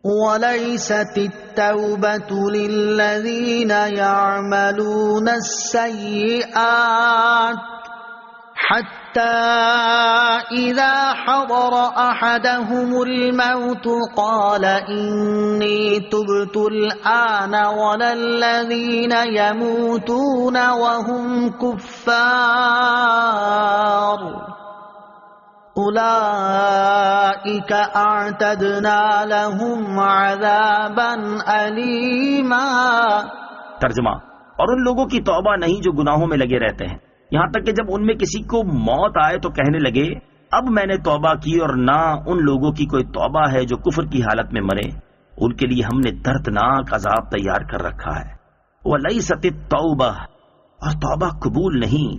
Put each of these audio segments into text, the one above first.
وَلَيْسَتِ التَّوْبَةُ لِلَّذِينَ يَعْمَلُونَ السَّيِّئَاتِ حَتَّى إِذَا حَضَرَ أَحَدَهُمُ الْمَوْتُ قَالَ إِنِّي تُبْتُ الْآنَ وَلَا الَّذِينَ يَمُوتُونَ وَهُمْ كُفَّارٌ أُولَئِكَ أَعْتَدْنَا لَهُمْ عَذَابًا أَلِيمًا۔ ترجمہ: اور ان لوگوں کی توبہ نہیں جو گناہوں میں لگے رہتے ہیں، یہاں تک کہ جب ان میں کسی کو موت آئے تو کہنے لگے اب میں نے توبہ کی، اور نہ ان لوگوں کی کوئی توبہ ہے جو کفر کی حالت میں مرے، ان کے لیے ہم نے دردناک عذاب تیار کر رکھا ہے۔ وَلَيْسَتِ التَّوْبَةُ، اور توبہ قبول نہیں۔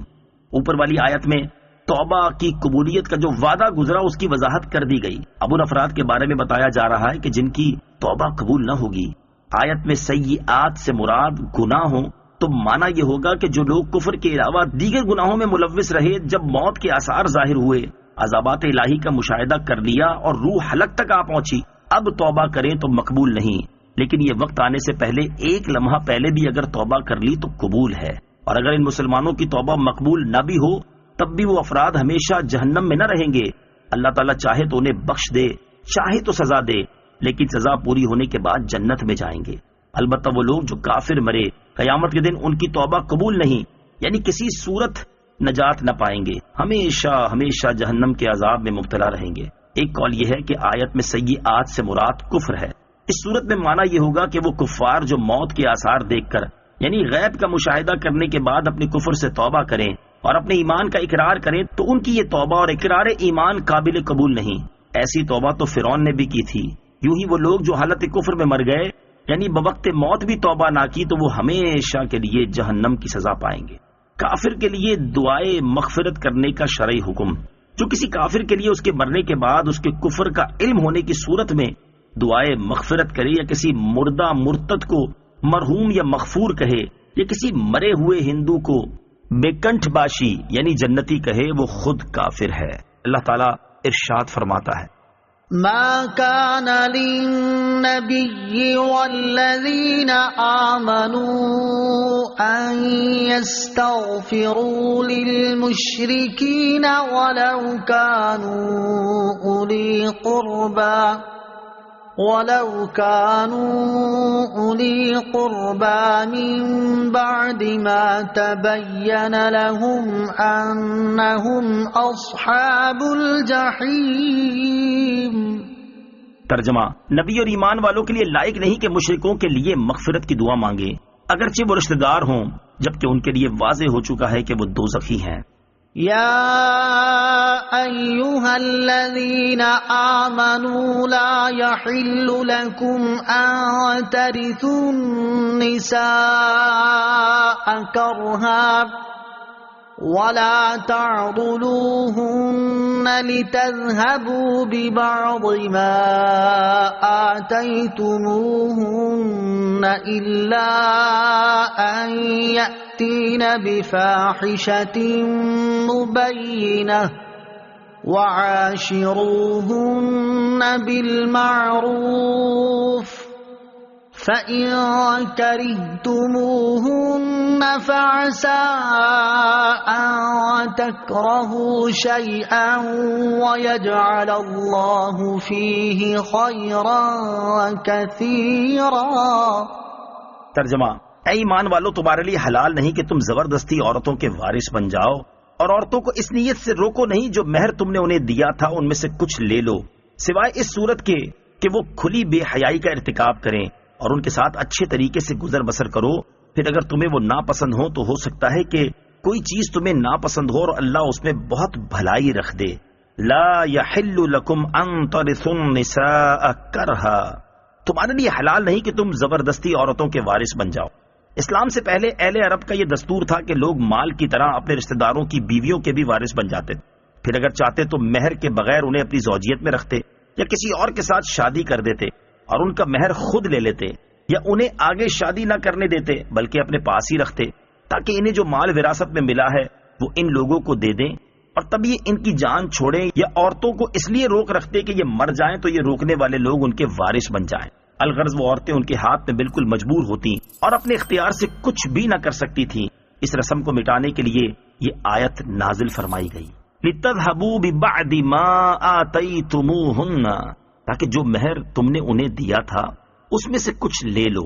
اوپر والی آیت میں توبہ کی قبولیت کا جو وعدہ گزرا اس کی وضاحت کر دی گئی۔ اب ان افراد کے بارے میں بتایا جا رہا ہے کہ جن کی توبہ قبول نہ ہوگی۔ آیت میں سیئات سے مراد گناہ ہوں تو مانا یہ ہوگا کہ جو لوگ کفر کے علاوہ دیگر گناہوں میں ملوث رہے، جب موت کے آثار ظاہر ہوئے، عذابات الہی کا مشاہدہ کر لیا اور روح حلق تک آ پہنچی، اب توبہ کریں تو مقبول نہیں، لیکن یہ وقت آنے سے پہلے ایک لمحہ پہلے بھی اگر توبہ کر لی تو قبول ہے۔ اور اگر ان مسلمانوں کی توبہ مقبول نہ بھی ہو تب بھی وہ افراد ہمیشہ جہنم میں نہ رہیں گے۔ اللہ تعالیٰ چاہے تو انہیں بخش دے، چاہے تو سزا دے، لیکن سزا پوری ہونے کے بعد جنت میں جائیں گے۔ البتہ وہ لوگ جو کافر مرے، قیامت کے دن ان کی توبہ قبول نہیں، یعنی کسی صورت نجات نہ پائیں گے، ہمیشہ ہمیشہ جہنم کے عذاب میں مبتلا رہیں گے۔ ایک قول یہ ہے کہ آیت میں سیئات سے مراد کفر ہے۔ اس صورت میں معنی یہ ہوگا کہ وہ کفار جو موت کے آثار دیکھ کر، یعنی غیب کا مشاہدہ کرنے کے بعد اپنے کفر سے توبہ کریں اور اپنے ایمان کا اقرار کریں تو ان کی یہ توبہ اور اقرار ایمان قابل قبول نہیں۔ ایسی توبہ تو فرعون نے بھی کی تھی۔ یوں ہی وہ لوگ جو حالت کفر میں مر گئے، یعنی بوقت موت بھی توبہ نہ کی، تو وہ ہمیشہ کے لیے جہنم کی سزا پائیں گے۔ کافر کے لیے دعائے مغفرت کرنے کا شرعی حکم، جو کسی کافر کے لیے اس کے مرنے کے بعد اس کے کفر کا علم ہونے کی صورت میں دعائے مغفرت کرے، یا کسی مردہ مرتد کو مرحوم یا مغفور کہے، یا کسی مرے ہوئے ہندو کو بے کنٹھ باشی یعنی جنتی کہے، وہ خود کافر ہے۔ اللہ تعالیٰ ارشاد فرماتا ہے: ما كان للنبي والذين آمنوا أن يستغفروا للمشركين ولو كانوا أولي قربى من بعد ما تبين لهم أنهم أصحاب الجحيم۔ ترجمہ: نبی اور ایمان والوں کے لیے لائق نہیں کہ مشرکوں کے لیے مغفرت کی دعا مانگے، اگرچہ وہ رشتہ دار ہوں، جبکہ ان کے لیے واضح ہو چکا ہے کہ وہ دوزخی ہیں۔ یا ایھا الذین آمنوا لا یحل لکم ان ترثوا النساء کرہا ولا تعضلوهن لتذهبوا ببعض ما آتيتموهن إلا أن يأتين بفاحشة مبينة وعاشروهن بالمعروف فَإِن كَرِهْتُمُوهُنَّ فَعَسَىٰ أَن تَكْرَهُوا شَيْئًا وَيَجْعَلَ اللَّهُ فِيهِ خَيْرًا كَثِيرًا۔ ترجمہ: اے ایمان والو، تمہارے لیے حلال نہیں کہ تم زبردستی عورتوں کے وارث بن جاؤ، اور عورتوں کو اس نیت سے روکو نہیں جو مہر تم نے انہیں دیا تھا ان میں سے کچھ لے لو، سوائے اس صورت کے کہ وہ کھلی بے حیائی کا ارتکاب کریں، اور ان کے ساتھ اچھے طریقے سے گزر بسر کرو۔ پھر اگر تمہیں وہ ناپسند ہو تو ہو سکتا ہے کہ کوئی چیز تمہیں ناپسند ہو اور اللہ اس میں بہت بھلائی رکھ دے۔ لا یحل لکم ان ترثوا النساء کرہا، تمہارے لیے حلال نہیں کہ تم زبردستی عورتوں کے وارث بن جاؤ۔ اسلام سے پہلے اہل عرب کا یہ دستور تھا کہ لوگ مال کی طرح اپنے رشتہ داروں کی بیویوں کے بھی وارث بن جاتے، پھر اگر چاہتے تو مہر کے بغیر انہیں اپنی زوجیت میں رکھتے یا کسی اور کے ساتھ شادی کر دیتے اور ان کا مہر خود لے لیتے، یا انہیں آگے شادی نہ کرنے دیتے بلکہ اپنے پاس ہی رکھتے، تاکہ انہیں جو مال وراثت میں ملا ہے وہ ان لوگوں کو دے دیں۔ اور تب یہ ان کی جان چھوڑیں یا عورتوں کو اس لیے روک رکھتے کہ یہ مر جائیں تو یہ روکنے والے لوگ ان کے وارث بن جائیں۔ الغرض وہ عورتیں ان کے ہاتھ میں بالکل مجبور ہوتی اور اپنے اختیار سے کچھ بھی نہ کر سکتی تھیں۔ اس رسم کو مٹانے کے لیے یہ آیت نازل فرمائی گئی، لِتَذْهَبُوا بِبَعْدِ مَا آتَيْتُمُوهُنَّ، تاکہ جو مہر تم نے انہیں دیا تھا اس میں سے کچھ لے لو۔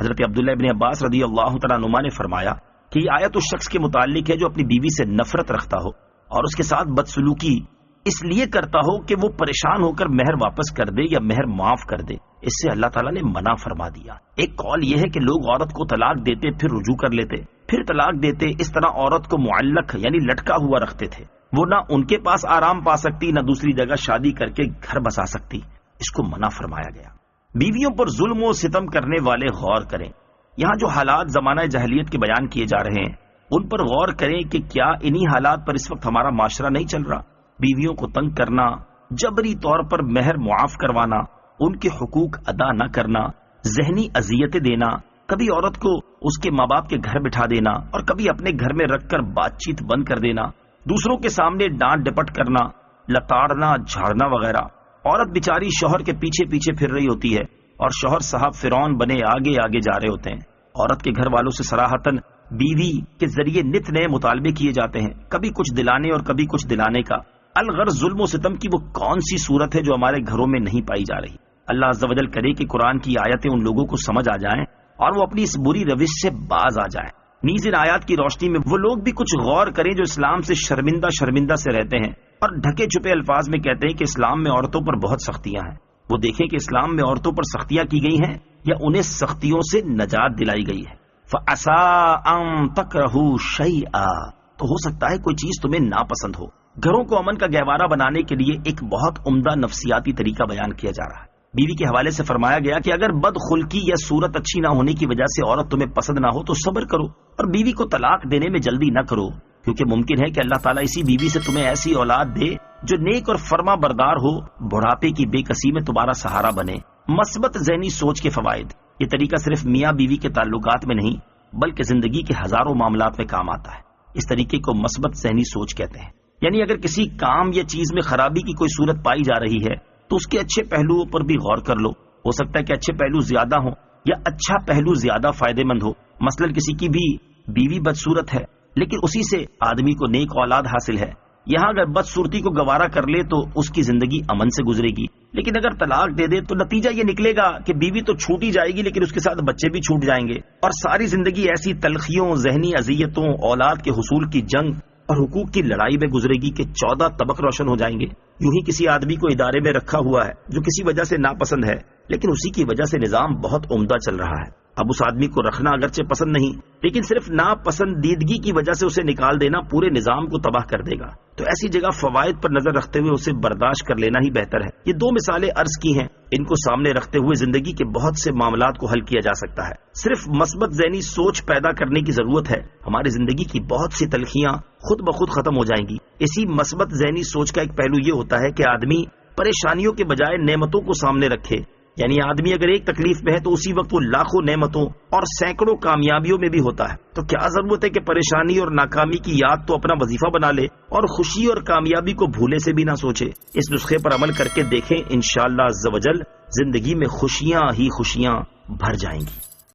حضرت عبداللہ ابن عباس رضی اللہ تعالیٰ عنہما نے فرمایا کہ یہ آیت اس شخص کے متعلق ہے جو اپنی بیوی سے نفرت رکھتا ہو اور اس کے ساتھ بدسلوکی اس لیے کرتا ہو کہ وہ پریشان ہو کر مہر واپس کر دے یا مہر معاف کر دے۔ اس سے اللہ تعالیٰ نے منع فرما دیا۔ ایک قول یہ ہے کہ لوگ عورت کو طلاق دیتے پھر رجوع کر لیتے پھر طلاق دیتے، اس طرح عورت کو معلق یعنی لٹکا ہوا رکھتے تھے، وہ نہ ان کے پاس آرام پا سکتی نہ دوسری جگہ شادی کر کے گھر بسا سکتی۔ اس کو منع فرمایا گیا۔ بیویوں پر ظلم و ستم کرنے والے غور کریں، یہاں جو حالات زمانہ جاہلیت کے بیان کیے جا رہے ہیں ان پر غور کریں کہ کیا انہی حالات پر اس وقت ہمارا معاشرہ نہیں چل رہا؟ بیویوں کو تنگ کرنا، جبری طور پر مہر معاف کروانا، ان کے حقوق ادا نہ کرنا، ذہنی اذیتیں دینا، کبھی عورت کو اس کے ماں باپ کے گھر بٹھا دینا اور کبھی اپنے گھر میں رکھ کر بات چیت بند کر دینا، دوسروں کے سامنے ڈانٹ ڈپٹ کرنا، لتاڑنا، جھاڑنا وغیرہ۔ عورت بیچاری شوہر کے پیچھے پیچھے پھر رہی ہوتی ہے اور شوہر صاحب فرعون بنے آگے آگے جا رہے ہوتے ہیں۔ عورت کے گھر والوں سے صراحتاً بیوی کے ذریعے نت نئے مطالبے کیے جاتے ہیں، کبھی کچھ دلانے اور کبھی کچھ دلانے کا۔ الغرض ظلم و ستم کی وہ کون سی صورت ہے جو ہمارے گھروں میں نہیں پائی جا رہی؟ اللہ عز و جل کرے کہ قرآن کی آیتیں ان لوگوں کو سمجھ آ جائیں اور وہ اپنی اس بری روش سے باز آ جائیں۔ نیز ان آیات کی روشنی میں وہ لوگ بھی کچھ غور کریں جو اسلام سے شرمندہ سے رہتے ہیں اور ڈھکے چھپے الفاظ میں کہتے ہیں کہ اسلام میں عورتوں پر بہت سختیاں ہیں۔ وہ دیکھیں کہ اسلام میں عورتوں پر سختیاں کی گئی ہیں یا انہیں سختیوں سے نجات دلائی گئی ہے۔ فَعَسَىٰ أَن تَكْرَهُوا شَيْئًا، تو ہو سکتا ہے کوئی چیز تمہیں ناپسند ہو۔ گھروں کو امن کا گہوارہ بنانے کے لیے ایک بہت عمدہ نفسیاتی طریقہ بیان کیا جا رہا ہے۔ بیوی کے حوالے سے فرمایا گیا کہ اگر بد خلقی یا صورت اچھی نہ ہونے کی وجہ سے عورت تمہیں پسند نہ ہو تو صبر کرو اور بیوی کو طلاق دینے میں جلدی نہ کرو، کیونکہ ممکن ہے کہ اللہ تعالیٰ اسی بیوی سے تمہیں ایسی اولاد دے جو نیک اور فرما بردار ہو، بڑھاپے کی بے کسی میں تمہارا سہارا بنے۔ مثبت ذہنی سوچ کے فوائد۔ یہ طریقہ صرف میاں بیوی کے تعلقات میں نہیں بلکہ زندگی کے ہزاروں معاملات میں کام آتا ہے۔ اس طریقے کو مثبت ذہنی سوچ کہتے ہیں۔ یعنی اگر کسی کام یا چیز میں خرابی کی کوئی صورت پائی جا رہی ہے تو اس کے اچھے پہلوؤں پر بھی غور کر لو۔ ہو سکتا ہے کہ اچھے پہلو زیادہ ہوں یا اچھا پہلو زیادہ فائدہ مند ہو۔ مثلا کسی کی بھی بیوی بدصورت ہے لیکن اسی سے آدمی کو نیک اولاد حاصل ہے، یہاں اگر بدصورتی کو گوارا کر لے تو اس کی زندگی امن سے گزرے گی، لیکن اگر طلاق دے دے تو نتیجہ یہ نکلے گا کہ بیوی تو چھوٹ ہی جائے گی لیکن اس کے ساتھ بچے بھی چھوٹ جائیں گے، اور ساری زندگی ایسی تلخیوں، ذہنی اذیتوں، اولاد کے حصول کی جنگ اور حقوق کی لڑائی میں گزرے گی کہ 14 طبق روشن ہو جائیں گے۔ یوں ہی کسی آدمی کو ادارے میں رکھا ہوا ہے جو کسی وجہ سے ناپسند ہے لیکن اسی کی وجہ سے نظام بہت عمدہ چل رہا ہے۔ اب اس آدمی کو رکھنا اگرچہ پسند نہیں لیکن صرف ناپسندیدگی کی وجہ سے اسے نکال دینا پورے نظام کو تباہ کر دے گا، تو ایسی جگہ فوائد پر نظر رکھتے ہوئے اسے برداشت کر لینا ہی بہتر ہے۔ یہ دو مثالیں عرض کی ہیں، ان کو سامنے رکھتے ہوئے زندگی کے بہت سے معاملات کو حل کیا جا سکتا ہے۔ صرف مثبت ذہنی سوچ پیدا کرنے کی ضرورت ہے، ہماری زندگی کی بہت سی تلخیاں خود بخود ختم ہو جائیں گی۔ اسی مثبت ذہنی سوچ کا ایک پہلو یہ ہوتا ہے کہ آدمی پریشانیوں کے بجائے نعمتوں کو سامنے رکھے، یعنی آدمی اگر ایک تکلیف میں ہے تو اسی وقت وہ لاکھوں نعمتوں اور سینکڑوں کامیابیوں میں بھی ہوتا ہے، تو کیا ضرورت ہے کہ پریشانی اور ناکامی کی یاد تو اپنا وظیفہ بنا لے اور خوشی اور کامیابی کو بھولے سے بھی نہ سوچے۔ اس نسخے پر عمل کر کے دیکھیں، انشاءاللہ عز و جل زندگی میں خوشیاں ہی خوشیاں بھر جائیں گی۔